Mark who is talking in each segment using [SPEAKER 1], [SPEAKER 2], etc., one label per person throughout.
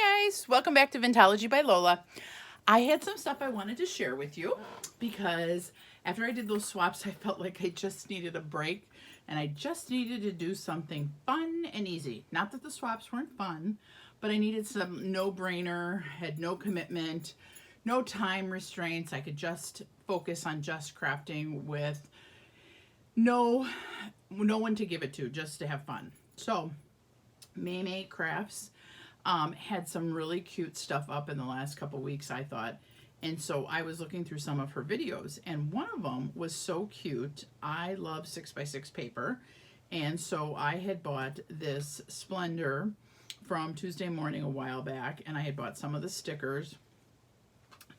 [SPEAKER 1] Hi guys, welcome back to Vintology by Lola. I had some stuff I wanted to share with you because after I did those swaps, I felt like I just needed a break and I just needed to do something fun and easy. Not that the swaps weren't fun, but I needed some no-brainer, had no commitment, no time restraints. I could just focus on just crafting with no one to give it to, just to have fun. So Maymay Crafts had some really cute stuff up in the last couple weeks, I thought. And so I was looking through some of her videos, and one of them was so cute. I love 6x6 paper, and so I had bought this Splendor from Tuesday Morning a while back, and I had bought some of the stickers,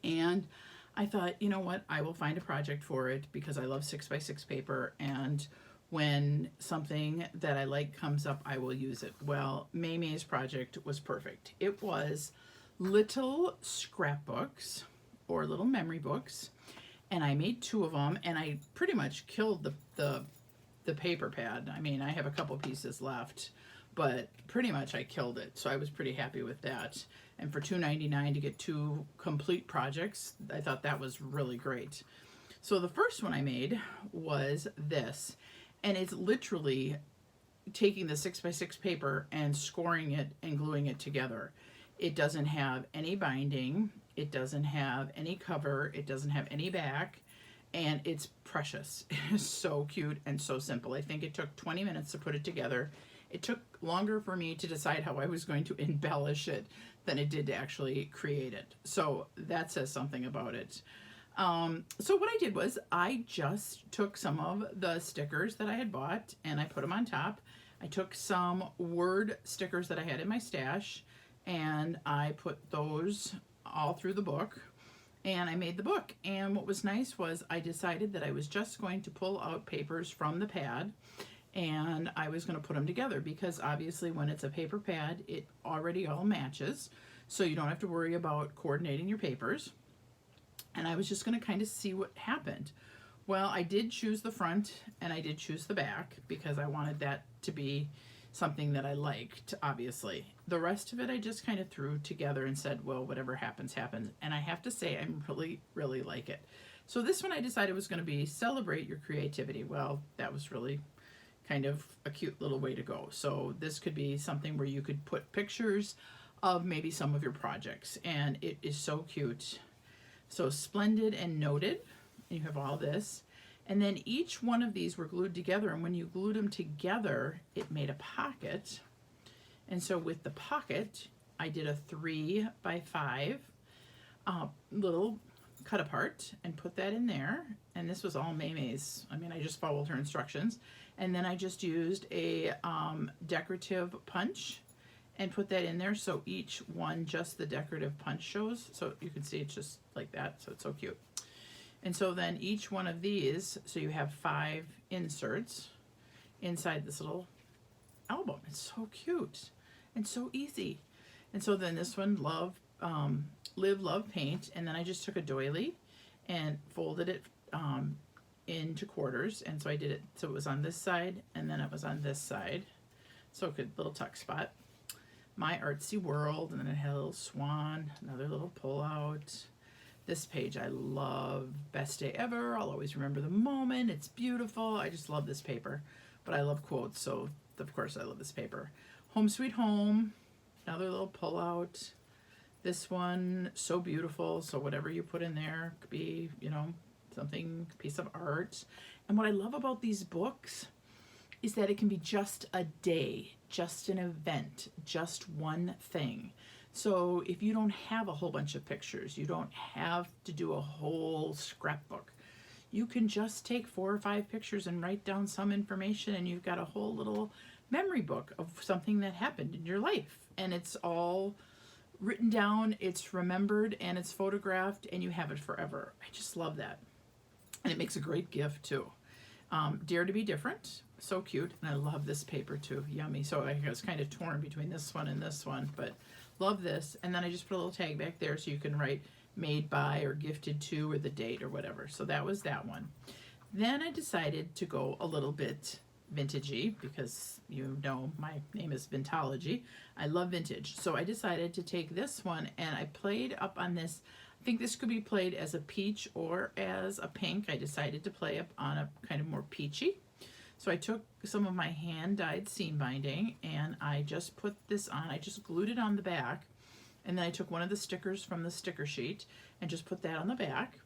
[SPEAKER 1] and I thought, you know what, I will find a project for it because I love 6x6 paper, and when something that I like comes up, I will use it. Well, Maymay's project was perfect. It was little scrapbooks or little memory books, and I made 2 of them, and I pretty much killed the paper pad. I mean, I have a couple pieces left, but pretty much I killed it, so I was pretty happy with that. And for $2.99 to get 2 complete projects, I thought that was really great. So the first one I made was this, and it's literally taking the 6x6 paper and scoring it and gluing it together. It doesn't have any binding, it doesn't have any cover, it doesn't have any back, and it's precious. It is so cute and so simple. I think it took 20 minutes to put it together. It took longer for me to decide how I was going to embellish it than it did to actually create it. So that says something about it. So what I did was I just took some of the stickers that I had bought and I put them on top. I took some word stickers that I had in my stash and I put those all through the book, and I made the book. And what was nice was I decided that I was just going to pull out papers from the pad and I was going to put them together because obviously when it's a paper pad, it already all matches, so you don't have to worry about coordinating your papers. And I was just going to kind of see what happened. Well, I did choose the front and I did choose the back because I wanted that to be something that I liked, obviously. The rest of it I just kind of threw together and said, well, whatever happens, happens. And I have to say, I really like it. So this one I decided was going to be celebrate your creativity. Well, that was really kind of a cute little way to go. So this could be something where you could put pictures of maybe some of your projects, and it is so cute. So splendid and noted, you have all this, and then each one of these were glued together, and when you glued them together it made a pocket. And so with the pocket I did a 3x5 little cut apart and put that in there, and this was all Maymay's. I mean, I just followed her instructions, and then I just used a decorative punch and put that in there, so each one just the decorative punch shows, so you can see it's just like that, so it's so cute. And so then each one of these, so you have 5 inserts inside this little album. It's so cute and so easy. And so then this one, love, live, love, paint, and then I just took a doily and folded it into quarters, and so I did it so it was on this side and then it was on this side, so good little tuck spot. My Artsy World, and then it had a little swan, another little pull out. This page I love, best day ever, I'll always remember the moment, it's beautiful. I just love this paper, but I love quotes, so of course I love this paper. Home Sweet Home, another little pull out. This one, so beautiful, so whatever you put in there could be, you know, something, piece of art. And what I love about these books is that it can be just a day, just an event, just one thing. So if you don't have a whole bunch of pictures, you don't have to do a whole scrapbook. You can just take 4 or 5 pictures and write down some information, and you've got a whole little memory book of something that happened in your life. And it's all written down, it's remembered, and it's photographed, and you have it forever. I just love that. And it makes a great gift too. Dare to be different, so cute, and I love this paper too, yummy. So I was kind of torn between this one and this one, but love this. And then I just put a little tag back there so you can write made by or gifted to or the date or whatever. So that was that one. Then I decided to go a little bit vintagey because you know my name is Vintology. I love vintage. So I decided to take this one and I played up on this. I think this could be played as a peach or as a pink. I decided to play up on a kind of more peachy. So I took some of my hand-dyed seam binding and I just put this on. I just glued it on the back, and then I took one of the stickers from the sticker sheet and just put that on the back.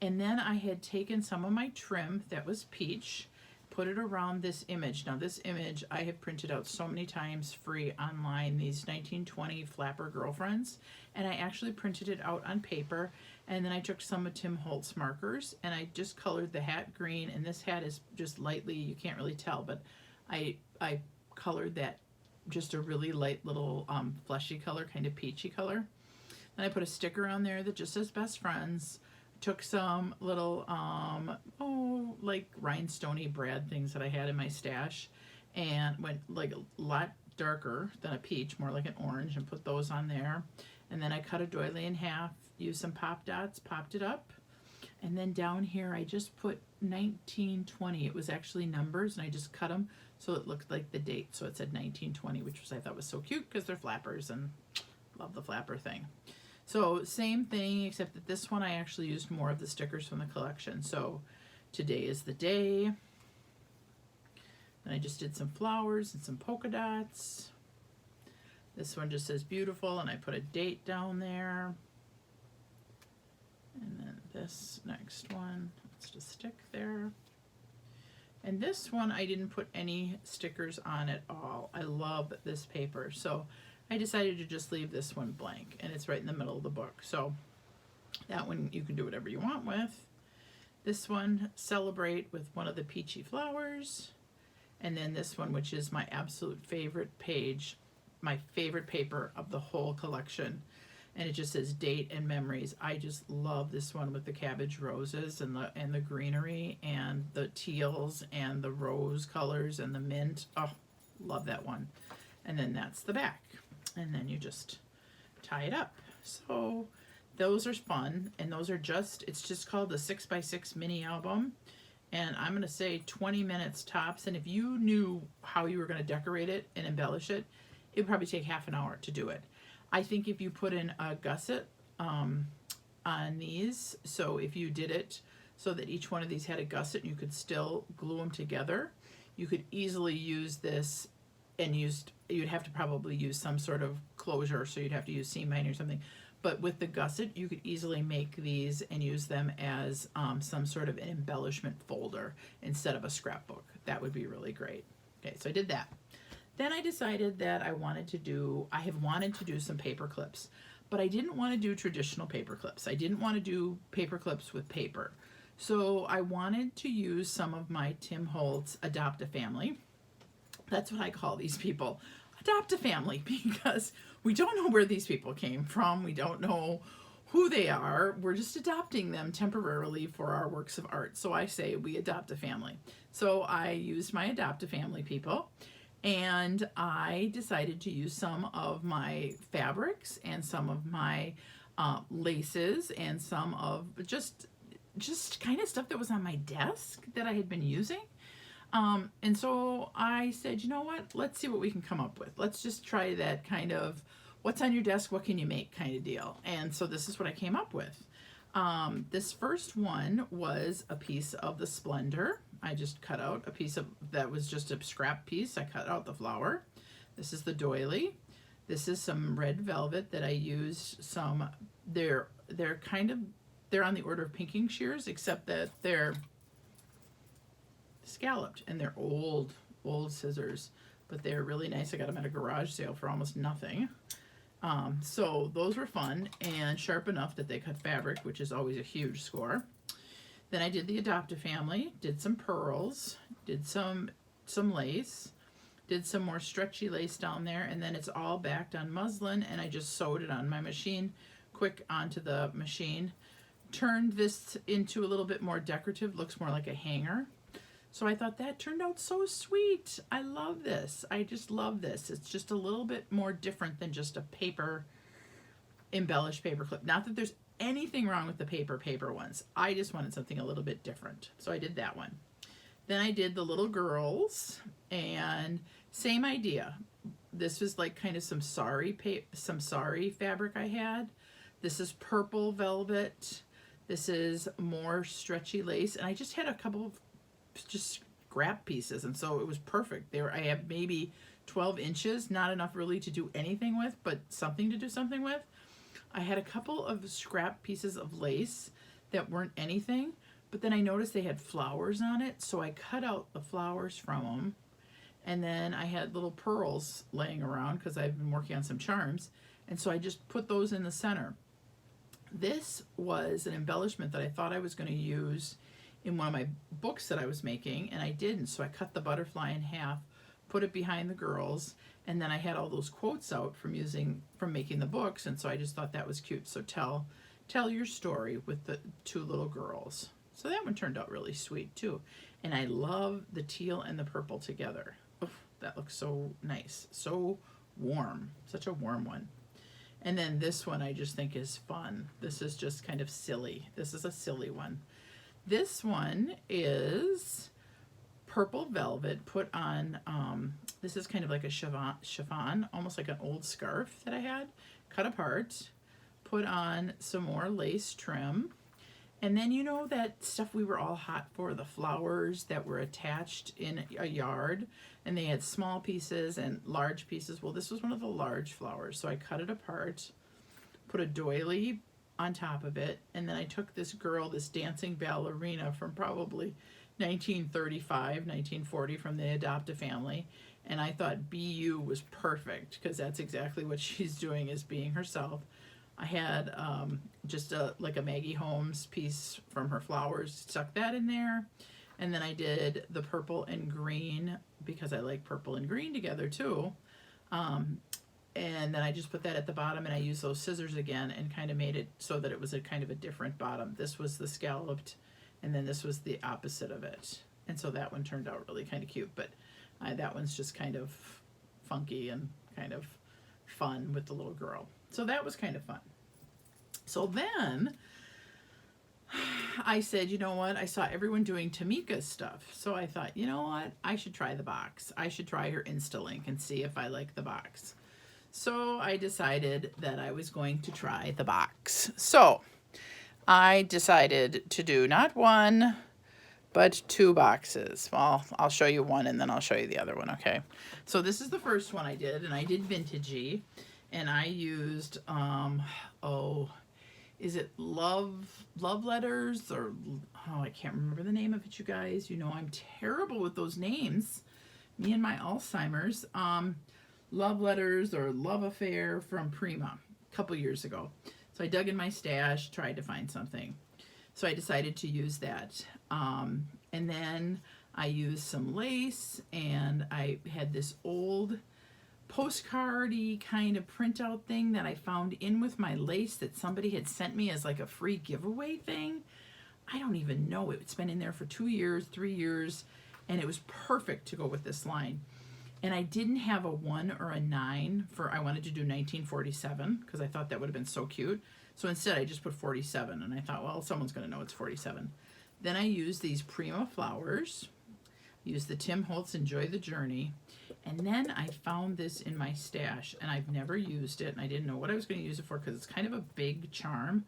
[SPEAKER 1] And then I had taken some of my trim that was peach, put it around this image. Now this image I have printed out so many times free online, these 1920 flapper girlfriends, and I actually printed it out on paper, and then I took some of Tim Holtz markers and I just colored the hat green, and this hat is just lightly, you can't really tell, but I colored that just a really light little fleshy color, kind of peachy color. Then I put a sticker on there that just says best friends. Took some little like rhinestone-y brad things that I had in my stash and went like a lot darker than a peach, more like an orange, and put those on there. And then I cut a doily in half, used some pop dots, popped it up, and then down here I just put 1920. It was actually numbers, and I just cut them so it looked like the date, so it said 1920, which I thought was so cute because they're flappers and love the flapper thing. So same thing, except that this one I actually used more of the stickers from the collection. So today is the day. Then I just did some flowers and some polka dots. This one just says beautiful, and I put a date down there. And then this next one, let's just stick there. And this one I didn't put any stickers on at all. I love this paper. So I decided to just leave this one blank, and it's right in the middle of the book. So that one you can do whatever you want with. This one, celebrate with one of the peachy flowers. And then this one, which is my absolute favorite page, my favorite paper of the whole collection. And it just says date and memories. I just love this one with the cabbage roses and the greenery and the teals and the rose colors and the mint. Oh, love that one. And then that's the back. And then you just tie it up. So those are fun, and those are just, it's just called the 6x6 mini album, and I'm gonna say 20 minutes tops. And if you knew how you were gonna decorate it and embellish it, it would probably take half an hour to do it. I think if you put in a gusset on these, so if you did it so that each one of these had a gusset and you could still glue them together, you could easily use this and you'd have to probably use some sort of closure, so you'd have to use seam binding or something. But with the gusset, you could easily make these and use them as some sort of an embellishment folder instead of a scrapbook. That would be really great. Okay, so I did that. Then I decided that I have wanted to do some paper clips, but I didn't want to do traditional paper clips. I didn't want to do paper clips with paper. So I wanted to use some of my Tim Holtz Adopt a Family. That's what I call these people, adopt a family, because we don't know where these people came from. We don't know who they are. We're just adopting them temporarily for our works of art. So I say we adopt a family. So I used my Adopt a Family people, and I decided to use some of my fabrics and some of my laces and some of just kind of stuff that was on my desk that I had been using. And so I said, you know what, let's see what we can come up with. Let's just try that kind of what's on your desk, what can you make kind of deal. And so this is what I came up with. This first one was a piece of the Splendor. I just cut out a piece of, that was just a scrap piece. I cut out the flower. This is the doily. This is some red velvet that I used some, they're on the order of pinking shears, except that they're scalloped, and they're old scissors, but they're really nice. I got them at a garage sale for almost nothing. So those were fun and sharp enough that they cut fabric, which is always a huge score. Then I did the Adopt a Family, did some pearls, did some lace, did some more stretchy lace down there, and then it's all backed on muslin, and I just sewed it on my machine, quick onto the machine. Turned this into a little bit more decorative, looks more like a hanger. So I thought that turned out so sweet. I love this. I just love this. It's just a little bit more different than just a paper, embellished paper clip. Not that there's anything wrong with the paper ones. I just wanted something a little bit different. So I did that one. Then I did the little girls, and same idea. This was like kind of some sari fabric I had. This is purple velvet. This is more stretchy lace, and I just had a couple of just scrap pieces, and so it was perfect. I have maybe 12 inches, not enough really to do anything with, but something to do something with. I had a couple of scrap pieces of lace that weren't anything, but then I noticed they had flowers on it, so I cut out the flowers from them. And then I had little pearls laying around because I've been working on some charms, and so I just put those in the center. This was an embellishment that I thought I was going to use in one of my books that I was making, and I didn't, so I cut the butterfly in half, put it behind the girls, and then I had all those quotes out from making the books, and so I just thought that was cute. So tell your story with the two little girls. So that one turned out really sweet too. And I love the teal and the purple together. Oof, that looks so nice. So warm. Such a warm one. And then this one I just think is fun. This is just kind of silly. This is a silly one. This one is purple velvet put on, this is kind of like a chiffon, almost like an old scarf that I had, cut apart, put on some more lace trim. And then you know that stuff we were all hot for, the flowers that were attached in a yard, and they had small pieces and large pieces. Well, this was one of the large flowers, so I cut it apart, put a doily on top of it, and then I took this girl, this dancing ballerina from probably 1935, 1940, from the Adopt a Family, and I thought BU was perfect because that's exactly what she's doing, is being herself. I had just like a Maggie Holmes piece from her flowers, stuck that in there. And then I did the purple and green because I like purple and green together too. And then I just put that at the bottom, and I used those scissors again and kind of made it so that it was a kind of a different bottom. This was the scalloped, and then this was the opposite of it. And so that one turned out really kind of cute, but that one's just kind of funky and kind of fun with the little girl. So that was kind of fun. So then I said, you know what? I saw everyone doing Tamika's stuff. So I thought, you know what? I should try the box. I should try her Instalink and see if I like the box. So I decided that I was going to try the box. So I decided to do not one, but two boxes. Well, I'll show you one and then I'll show you the other one, okay? So this is the first one I did, and I did vintagey. And I used, is it love letters, or, I can't remember the name of it, you guys. You know I'm terrible with those names. Me and my Alzheimer's. Love letters or love affair from Prima a couple years ago. So I dug in my stash, tried to find something. So I decided to use that. And then I used some lace, and I had this old postcardy kind of printout thing that I found in with my lace that somebody had sent me as like a free giveaway thing. I don't even know. It's been in there for 2 years, 3 years, and it was perfect to go with this line. And I didn't have a 1 or a 9 for, I wanted to do 1947 because I thought that would have been so cute. So instead I just put 47, and I thought, well, someone's going to know it's 47. Then I used these Prima flowers, used the Tim Holtz Enjoy the Journey, and then I found this in my stash, and I've never used it, and I didn't know what I was going to use it for because it's kind of a big charm.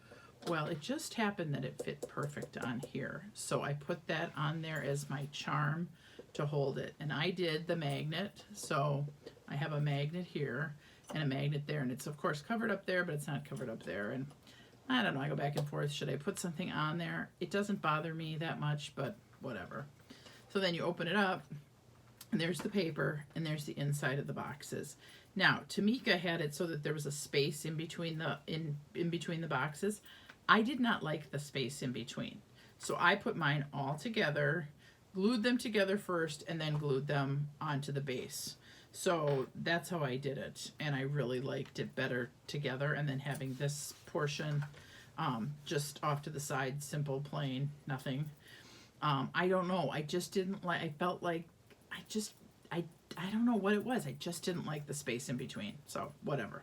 [SPEAKER 1] Well, it just happened that it fit perfect on here. So I put that on there as my charm to hold it. And I did the magnet. So I have a magnet here and a magnet there. And it's, of course, covered up there, but it's not covered up there. And I don't know. I go back and forth. Should I put something on there? It doesn't bother me that much, but whatever. So then you open it up, and there's the paper, and there's the inside of the boxes. Now, Tamika had it so that there was a space in between the boxes. I did not like the space in between. So I put mine all together, glued them together first, and then glued them onto the base. So that's how I did it. And I really liked it better together. And then having this portion just off to the side, simple, plain, nothing. I don't know. I just didn't like, I felt like, I don't know what it was. I just didn't like the space in between. So whatever.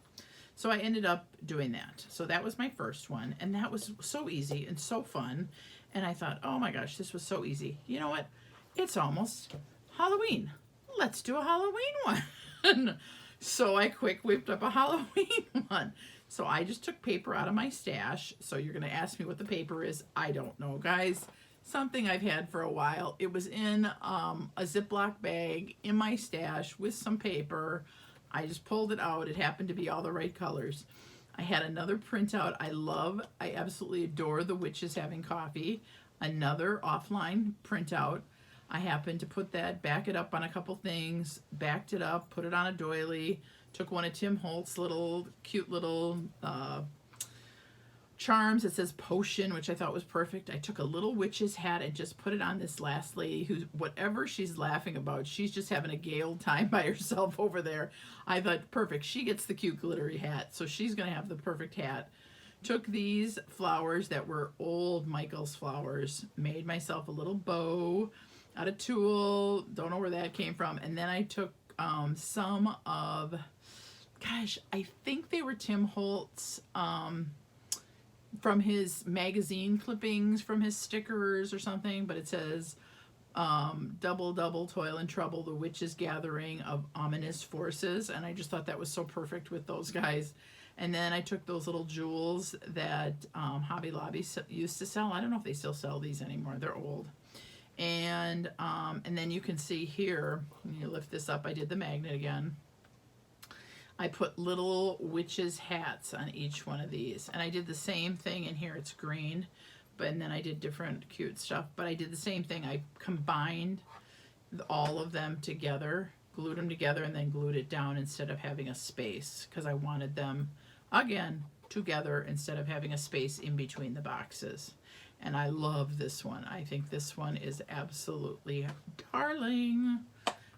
[SPEAKER 1] So I ended up doing that. So that was my first one, and that was so easy and so fun. And I thought, oh my gosh, this was so easy. You know what? it's almost Halloween. Let's do a Halloween one. So I quick whipped up a Halloween one. So I just took paper out of my stash. So you're going to ask me what the paper is. I don't know, guys. Something I've had for a while. It was in a Ziploc bag in my stash with some paper. I just pulled it out. It happened to be all the right colors. I had another printout I absolutely adore The Witches Having Coffee. Another offline printout. I happened to back it up on a couple things, backed it up, put it on a doily, took one of Tim Holtz's cute little charms that says potion, which I thought was perfect. I took a little witch's hat and just put it on this last lady who's, whatever she's laughing about, she's just having a gay old time by herself over there. I thought, perfect, she gets the cute glittery hat, so she's going to have the perfect hat. Took these flowers that were old Michael's flowers, made myself a little bow out of tulle, don't know where that came from, and then I took some of, gosh, I think they were Tim Holtz, from his magazine clippings, from his stickers or something, but it says, double, double, toil and trouble, the witch's gathering of ominous forces, and I just thought that was so perfect with those guys. And then I took those little jewels that Hobby Lobby used to sell. I don't know if they still sell these anymore. They're old. And then you can see here, when you lift this up, I did the magnet again. I put little witches' hats on each one of these. And I did the same thing in here. It's green. And then I did different cute stuff. But I did the same thing. I combined all of them together, glued them together, and then glued it down instead of having a space. Because I wanted them, again, together instead of having a space in between the boxes. And I love this one. I think this one is absolutely darling.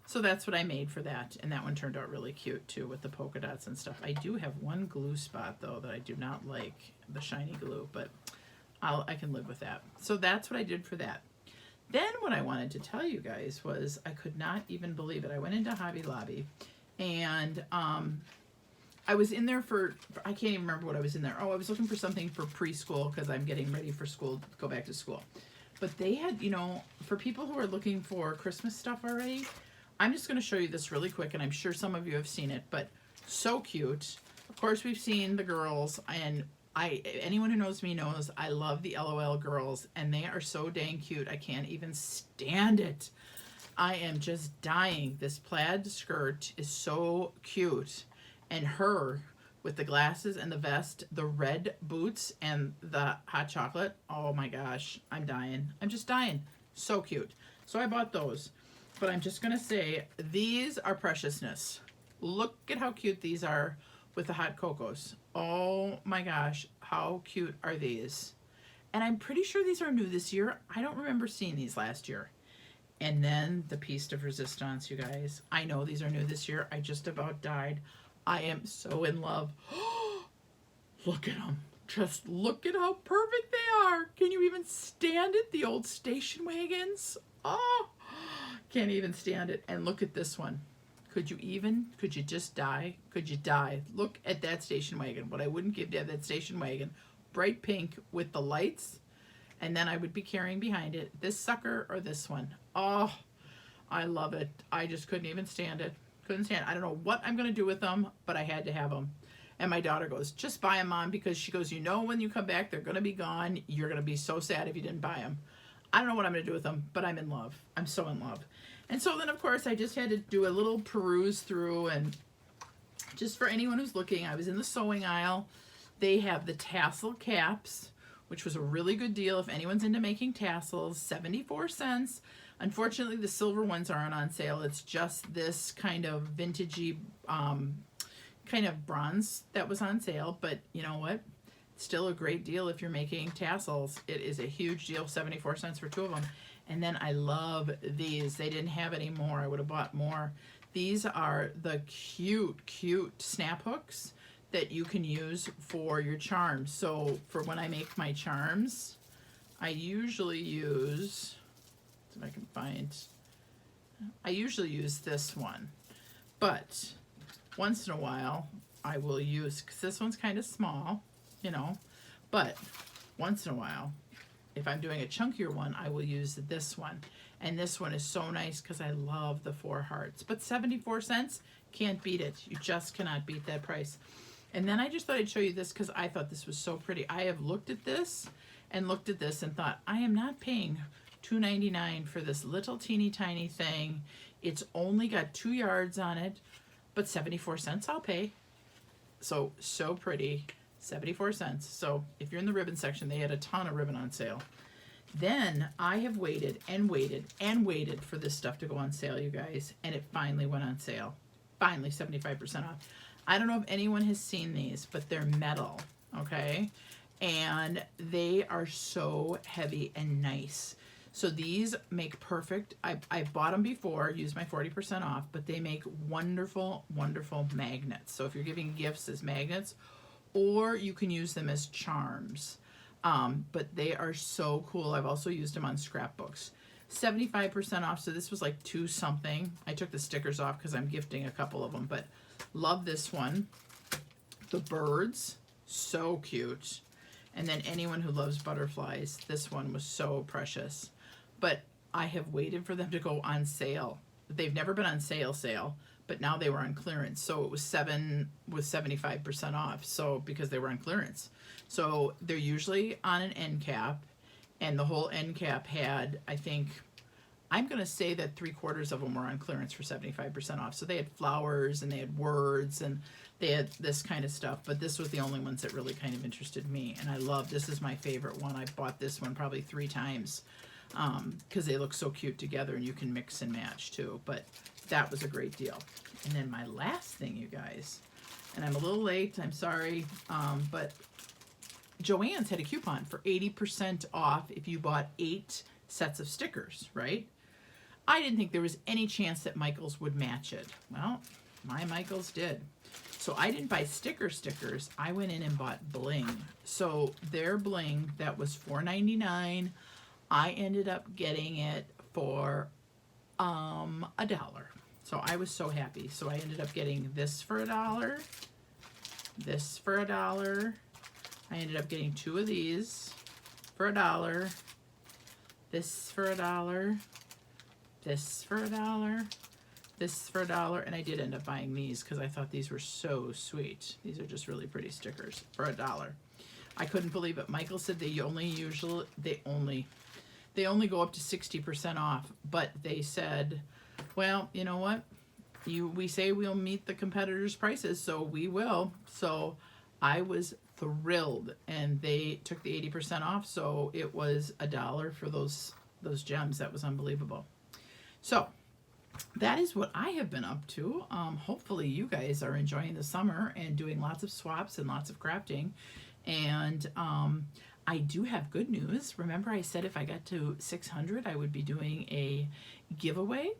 [SPEAKER 1] So that's what I made for that. And that one turned out really cute too with the polka dots and stuff. I do have one glue spot though that I do not like, the shiny glue, but I can live with that. So that's what I did for that. Then what I wanted to tell you guys was, I could not even believe it. I went into Hobby Lobby and I was in there for, I can't even remember what I was in there. Oh, I was looking for something for preschool because I'm getting ready for school, go back to school. But they had, you know, for people who are looking for Christmas stuff already, I'm just going to show you this really quick, and I'm sure some of you have seen it, but so cute. Of course, we've seen the girls, and anyone who knows me knows I love the LOL girls, and they are so dang cute. I can't even stand it. I am just dying. This plaid skirt is so cute. And her with the glasses and the vest, the red boots and the hot chocolate. Oh my gosh, I'm dying. I'm just dying. So cute. So I bought those. But I'm just going to say, these are preciousness. Look at how cute these are with the hot cocos. Oh my gosh, how cute are these? And I'm pretty sure these are new this year. I don't remember seeing these last year. And then the piece de resistance, you guys. I know these are new this year. I just about died. I am so in love. Look at them. Just look at how perfect they are. Can you even stand it? The old station wagons. Oh, can't even stand it. And look at this one. Could you just die? Could you die? Look at that station wagon. What I wouldn't give to have that station wagon. Bright pink with the lights. And then I would be carrying behind it this sucker or this one. Oh, I love it. I just couldn't even stand it. Couldn't stand it. I don't know what I'm going to do with them, but I had to have them. And my daughter goes, just buy them, Mom, because she goes, you know, when you come back, they're going to be gone. You're going to be so sad if you didn't buy them. I don't know what I'm going to do with them, but I'm in love. I'm so in love. And so then, of course, I just had to do a little peruse through. And just for anyone who's looking, I was in the sewing aisle. They have the tassel caps, which was a really good deal if anyone's into making tassels, 74 cents. Unfortunately, the silver ones aren't on sale. It's just this kind of vintagey kind of bronze that was on sale. But you know what? Still a great deal if you're making tassels. It is a huge deal, 74 cents for two of them. And then I love these. They didn't have any more. I would have bought more. These are the cute, cute snap hooks that you can use for your charms. So for when I make my charms, I usually use, if I can find, I usually use this one. But once in a while, I will use, because this one's kind of small, you know, but once in a while, if I'm doing a chunkier one, I will use this one. And this one is so nice because I love the 4 hearts. But 74 cents, can't beat it. You just cannot beat that price. And then I just thought I'd show you this because I thought this was so pretty. I have looked at this and looked at this and thought, I am not paying $2.99 for this little teeny tiny thing. It's only got 2 yards on it, but 74 cents I'll pay. So pretty, 74 cents. So if you're in the ribbon section, they had a ton of ribbon on sale. Then I have waited and waited and waited for this stuff to go on sale, you guys, and it finally went on sale. Finally, 75% off. I don't know if anyone has seen these, but they're metal, okay? And they are so heavy and nice. So these make perfect, I bought them before, used my 40% off, but they make wonderful, wonderful magnets. So if you're giving gifts as magnets, or you can use them as charms. But they are so cool. I've also used them on scrapbooks. 75% off, so this was like 2 something. I took the stickers off because I'm gifting a couple of them, but love this one. The birds, so cute. And then anyone who loves butterflies, this one was so precious. But I have waited for them to go on sale. They've never been on sale, but now they were on clearance. So it was 75% off, so because they were on clearance. So they're usually on an end cap, and the whole end cap had, I think, I'm going to say that 3/4 of them were on clearance for 75% off. So they had flowers and they had words and they had this kind of stuff, but this was the only ones that really kind of interested me. And I love, this is my favorite one. I bought this one probably 3 times because they look so cute together, and you can mix and match too. But that was a great deal. And then my last thing, you guys, and I'm a little late, I'm sorry, but Joann's had a coupon for 80% off if you bought 8 sets of stickers, right? I didn't think there was any chance that Michaels would match it. Well, my Michaels did. So I didn't buy stickers. I went in and bought bling. So their bling that was $4.99, I ended up getting it for $1. So I was so happy. So I ended up getting this for $1, this for $1. I ended up getting 2 of these for $1, this for $1, this for $1, this for $1, and I did end up buying these because I thought these were so sweet. These are just really pretty stickers for $1. I couldn't believe it. Michael said they only go up to 60% off, but they said, well, you know what? We say we'll meet the competitors' prices, so we will. So I was thrilled, and they took the 80% off, so it was $1 for those gems. That was unbelievable. So that is what I have been up to. Hopefully you guys are enjoying the summer and doing lots of swaps and lots of crafting. And I do have good news. Remember I said if I got to 600 I would be doing a giveaway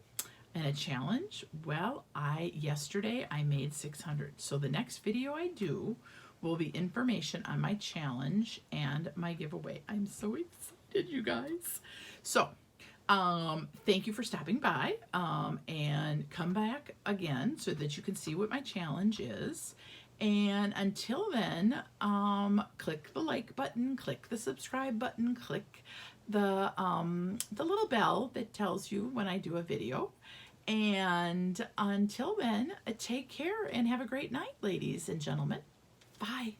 [SPEAKER 1] and a challenge. Well, yesterday I made 600. So the next video I do will be information on my challenge and my giveaway. I'm so excited, you guys. So thank you for stopping by, and come back again so that you can see what my challenge is. And until then, click the like button, click the subscribe button, click the little bell that tells you when I do a video. And until then, take care and have a great night, ladies and gentlemen. Bye.